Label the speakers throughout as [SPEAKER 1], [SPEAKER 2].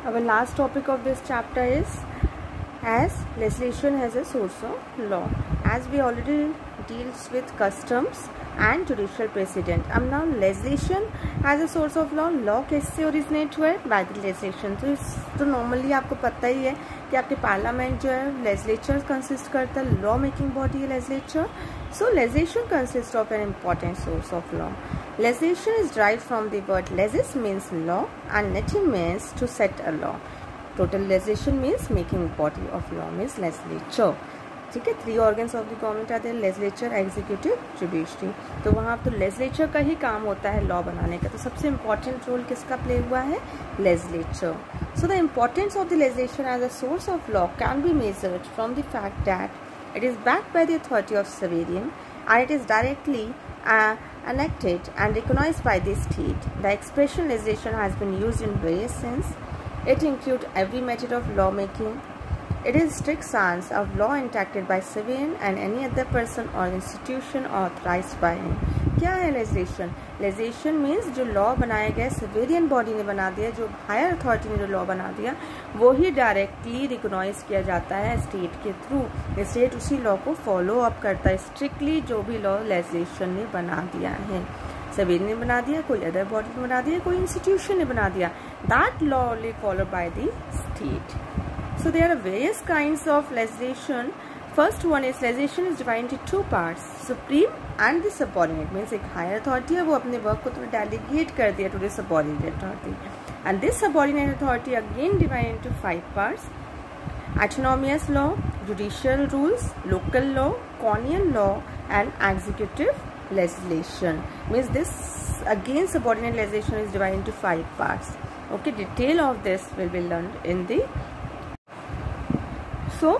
[SPEAKER 1] Our last topic of this chapter is as legislation has a source of law. As we already deals with customs and judicial precedent, अब now legislation as a source of law. Law कैसे originate हुआ है? By the legislation. तो normally आपको पता ही है कि आपके पार्लियामेंट जो है legislature consist करता है, law making body है legislature. So legislation consists of an important source of law. Legislation is derived from the word legis means law and Latin means to set a law. Total legislation means making body of law means legislature. ठीक है, 3 organs of the government are there: legislature, executive, judiciary. तो वहाँ तो legislature का ही काम होता है law बनाने का. तो सबसे इम्पोर्टेंट रोल किसका प्ले हुआ है? legislature. So the importance of the legislation as a source of law can be measured from the fact that it is backed by the authority of sovereign and it is directly enacted and recognized by the state. The expression legislation has been used in various sense. It includes every method of lawmaking. It is strict science of law enacted by sovereign and any other person or institution authorized by him. क्या है legislation? Legislation means जो law बनाया गया sovereign body ने बना दिया, जो higher authority ने जो लॉ बना दिया वो ही डायरेक्टली रिकॉग्नाइज किया जाता है स्टेट के थ्रू. स्टेट उसी लॉ को फॉलो अप करता है स्ट्रिक्टली. जो भी लॉ legislation ने बना दिया है, sovereign ने बना दिया, कोई अदर बॉडी ने बना दिया, कोई इंस्टीट्यूशन ने बना दिया, that law only followed by the state. So there are various kinds of legislation. First one is legislation is divided into 2 parts: supreme and the subordinate. Means एक higher authority है, वो अपने वर्क को तो delegate कर दिया to the subordinate authority, and this subordinate authority again divided into 5 parts: autonomous law, judicial rules, local law, colonial law, and executive legislation. Means this again subordinate legislation is divided into 5 parts. Okay, detail of this will be learned in the. So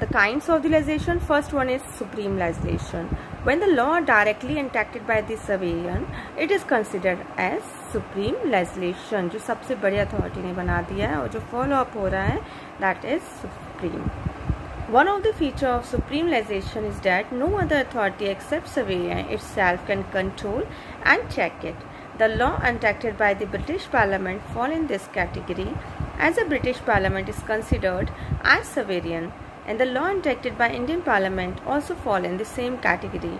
[SPEAKER 1] the kinds of the legislation. First one is supreme legislation. When the law directly enacted by the sovereign, it is considered as supreme legislation. जो सबसे बड़ी authority ने बना दिया है और जो follow up हो रहा है, that is supreme. One of the features of supreme legislation is that no other authority except sovereign itself can control and check it. The law enacted by the British Parliament fall in this category, as the British Parliament is considered as sovereign, and the law enacted by Indian Parliament also fall in the same category.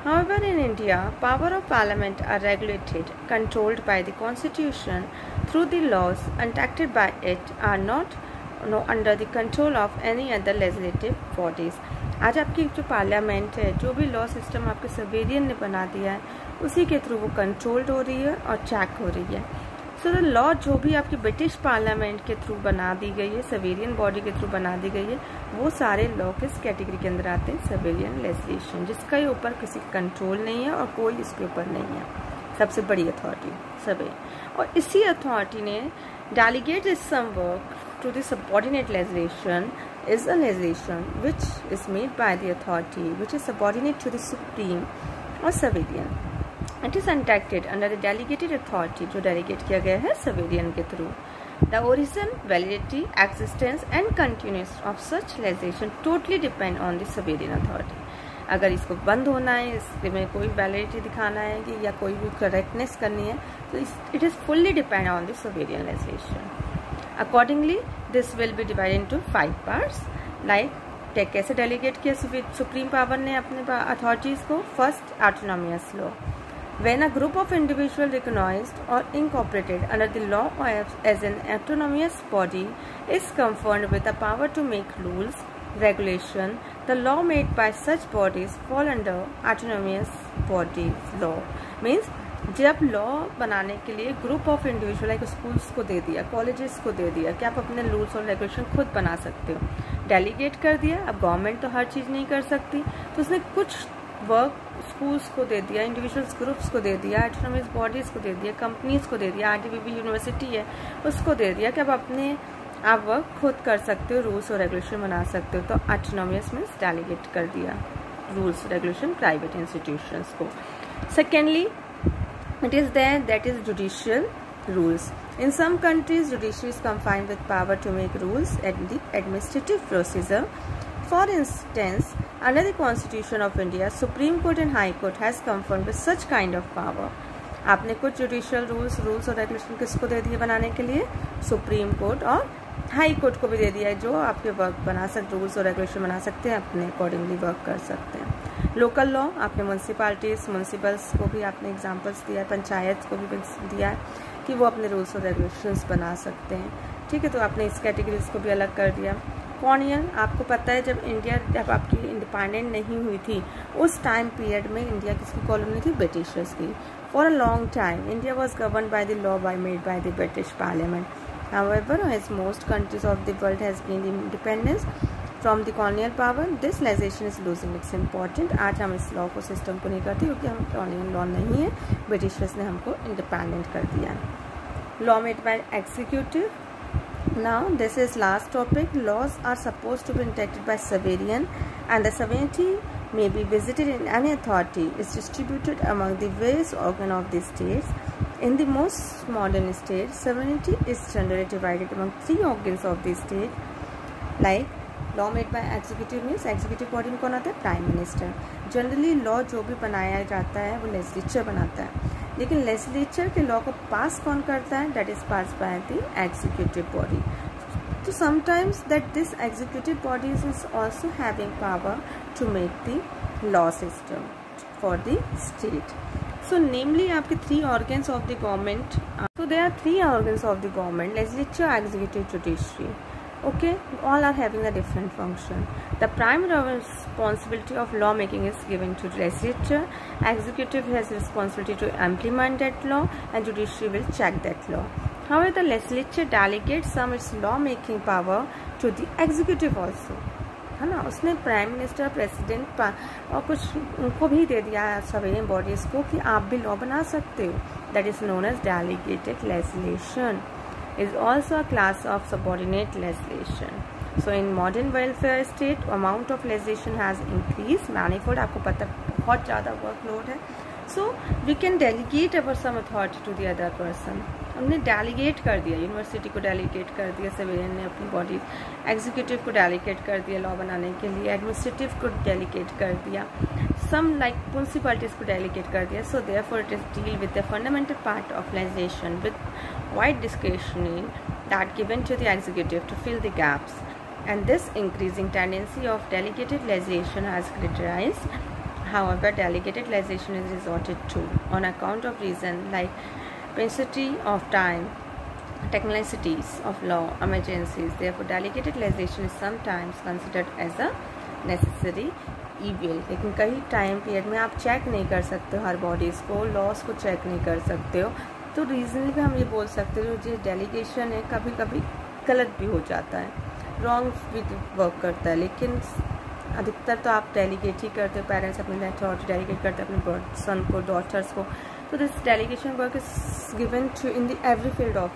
[SPEAKER 1] However, in India, power of Parliament are regulated, controlled by the Constitution through the laws enacted by it are not under the control of any other legislative bodies. आज आपकी जो parliament है, जो भी law system आपके सवेरियन ने बना दिया है, उसी के थ्रू वो कंट्रोल्ड हो रही है और चेक हो रही है. सो द लॉ जो भी आपकी ब्रिटिश पार्लियामेंट के थ्रू बना दी गई है, सवेरियन बॉडी के थ्रू बना दी गई है, वो सारे लॉ किस कैटेगरी के अंदर आते हैं? सवेरियन लेजिस्लेशन, जिसका ऊपर किसी कंट्रोल नहीं है और कोई इसके ऊपर नहीं है. सबसे बड़ी अथॉरिटी सवेरियन, और इसी अथॉरिटी ने delegate some work to the subordinate legislation is a legislation which is made by the authority which is subordinate to the supreme or sovereign. It is enacted under the delegated authority जो delegate किया गया है sovereign के through. The origin, validity, existence and continuance of such legislation totally depend on the sovereign authority. अगर इसको बंद होना है, इसमें कोई वैलिडिटी दिखाना है कि या कोई भी करेक्टनेस करनी है, तो it is fully depend on the sovereign legislation. Accordingly, this will be divided into 5 parts. Like कैसे डेलीगेट किया सुप्रीम पावर ने अपने अथॉरिटीज को? First, autonomous law. When a group of individuals recognized or incorporated under the law as an autonomous body is conferred with the power to make rules, regulation, the law made by such bodies fall under autonomous bodies law. Means जब law बनाने के लिए group of individual like schools को दे दिया, colleges को दे दिया कि आप अपने रूल्स और रेगुलेशन खुद बना सकते हो, डेलीगेट कर दिया. अब गवर्नमेंट तो हर चीज़ नहीं कर सकती, तो उसने कुछ वर्क स्कूल्स को दे दिया, इंडिविजुअल्स ग्रुप्स को दे दिया, ऑटोनोमस बॉडीज़ को दे दिया, कंपनीज को दे दिया, आरडीबीबी यूनिवर्सिटी है उसको दे दिया कि आप वर्क खुद कर सकते हो, रूल्स और रेगुलेशन बना सकते हो. तो ऑटोनोमस मीन्स डेलीगेट कर दिया रूल्स रेगुलेशन प्राइवेट इंस्टीट्यूशंस को. Secondly, it is there that is judicial rules. In some countries, judiciary is confined with power to make rules and the administrative procedure. For instance, under the Constitution of India, Supreme Court and High Court has conferred with such kind of power. आपने कुछ judicial rules और regulation किसको दे दिए बनाने के लिए? Supreme court और high court को भी दे दिया है, जो आपके वर्क बना सकते, रूल्स और रेगुलेशन बना सकते हैं, अपने अकॉर्डिंगली वर्क कर सकते हैं। लोकल लॉ आपने म्यूनसिपल्स को भी आपने एग्जांपल्स दिया है, पंचायत को भी दिया है कि वो अपने रूल्स और रेगुलेशंस बना सकते हैं, ठीक है। तो आपने इस कैटेगरीज को भी अलग कर दिया। कॉलोनियल, आपको पता है जब आपकी इंडिपेंडेंट नहीं हुई थी, उस टाइम पीरियड में इंडिया किसकी कॉलोनी थी? ब्रिटिशर्स की। For a long time India was govern by the law made by the British parliament. However, as most countries of the world has gained independence from the colonial power, this legislation is losing its importance. आज हम इस law को system को नहीं करते क्योंकि हम colonial law नहीं है, ब्रिटिशर्स ने हमको इंडिपेंडेंट कर दिया है। Law made by executive, now this is last topic. Laws are supposed to be enacted by sovereign, and the sovereignty may be visited in any authority is distributed among the various organs of the states. In the most modern states, sovereignty is generally divided among 3 organs of the state. Like law made by executive means executive body में कौन आता है? Prime minister. Generally law जो भी बनाया जाता है वो लेजिस्लेचर बनाता है, लेकिन लेजिस्लेचर के लॉ को पास कौन करता है? That is pass by the executive body. तो sometimes that this executive body is also having power to make the law system for the state. So namely आपके 3 organs of the government. So there are 3 organs of the government: legislature, executive, judiciary. Okay, all are having a different function. The primary responsibility of law making is given to legislature. Executive has responsibility to implement that law, and judiciary will check that law. However, the legislature delegates some its law making power to the executive also. है ना, उसने prime minister, president और कुछ उनको भी दे दिया है सवेरियन bodies को कि आप भी लॉ बना सकते हो। That is known as delegated legislation, is also a class of subordinate legislation. So in modern welfare state amount of legislation has increase manifold. आपको पता बहुत ज़्यादा वर्कलोड है, so we can delegate our some authority to the other person. हमने delegate कर दिया, university को delegate कर दिया सिविलियन ने अपनी बॉडी, एग्जीक्यूटिव को डेलीगेट कर दिया लॉ बनाने के लिए, एडमिनिस्ट्रेटिव को डेलीगेट कर दिया, सम लाइक म्यूनसिपैलिटीज़ को डेलीगेट कर दिया। So therefore it is deal with the fundamental part of legislation with wide discretionary that given to the executive to fill the gaps, and this increasing tendency of delegated legislation has characterized. However, delegated legislation is resorted to on account of reason like paucity of time, technicalities of law, emergencies. Therefore, delegated legislation is sometimes considered as a necessary evil. लेकिन कई time period में आप check नहीं कर सकते हो हर bodies को, loss को चेक नहीं कर सकते हो, तो रीजनली भी हम ये बोल सकते हो जो डेलीगेशन है कभी कभी गलत भी हो जाता है, रॉन्ग भी वर्क करता है, लेकिन अधिकतर तो आप डेलीगेट ही करते हो। पेरेंट्स अपने अथॉरिटी डेलीगेट करते हैं अपने सन को, डॉटर्स को। तो this delegation work is given to in the every field of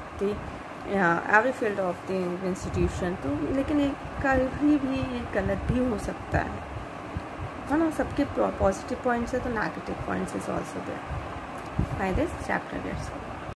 [SPEAKER 1] the institution. तो लेकिन ये कभी भी ये गलत भी हो सकता है ना। सबके पॉजिटिव पॉइंट्स है तो negative points is also there. By this chapter gets